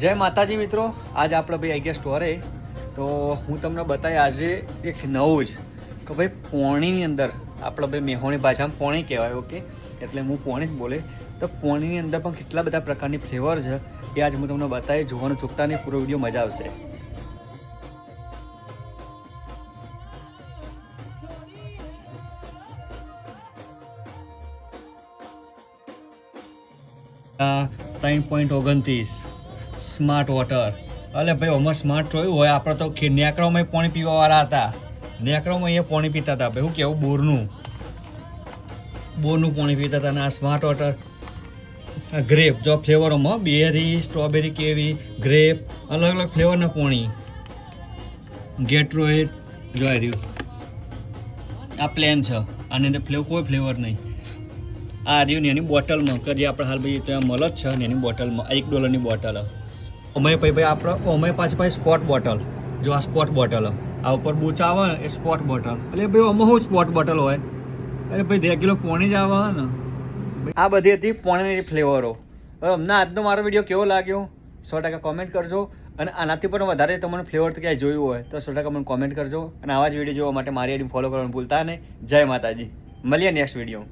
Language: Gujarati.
જય માતાજી મિત્રો, આજ આપણે ભાઈ આવી ગયા સ્ટોરે. તો હું તમને બતાવી આજે એક નવું જ કે ભાઈ પોણીની અંદર આપણે ભાઈ મેહોણી ભાષામાં પોણી કહેવાય. ઓકે, એટલે હું પોણી જ બોલે. તો પોણીની અંદર પણ કેટલા બધા પ્રકારની ફ્લેવર છે એ આજે હું તમને બતાવી. જોવાનું ચૂકતા નહીં, પૂરો વિડીયો મજા આવશે. આ 3.29 સ્માર્ટ વોટર. અલે ભાઈ આમાં સ્માર્ટ જોયું હોય આપણે તો નેકરામાં પાણી પીવાવાળા હતા. નેકરામાં અહીંયા પાણી પીતા હતા ભાઈ. શું કહેવું, બોરનું પાણી પીતા હતા. અને આ સ્માર્ટ વોટર, આ ગ્રેપ જો ફ્લેવરોમાં બેરી, સ્ટ્રોબેરી, કેવી, ગ્રેપ, અલગ અલગ ફ્લેવરના પાણી. ગેટરોઇડ જોઈ રહ્યું, આ પ્લેન છે. આની અંદર કોઈ ફ્લેવર નહીં. આ રહ્યું ને એની બોટલમાં કે જે આપણે હાલ ભાઈ ત્યાં મળે જ છે ને એની બોટલમાં $1 બોટલ. અમે ભાઈ આપણે અમે પાછી સ્પોટ બોટલ. જો આ સ્પોટ બોટલ, આ ઉપર બૂચ આવે ને એ સ્પોટ બોટલ. એટલે ભાઈ આમાં શું સ્પોટ બોટલ હોય? અરે ભાઈ રેગ્યુલર પોણી જ આવે ને. આ બધી હતી પોણીની ફ્લેવરો. હવે અમને આજનો મારો વિડીયો કેવો લાગ્યો 100% કોમેન્ટ કરજો. અને આનાથી પણ વધારે તમને ફ્લેવર તો ક્યાંય જોયું હોય તો 100% મને કોમેન્ટ કરજો. અને આવા જ વિડીયો જોવા માટે મારી આઈડી ફોલો કરવાનું ભૂલતા નહીં. જય માતાજી, મળીએ નેક્સ્ટ વિડીયો.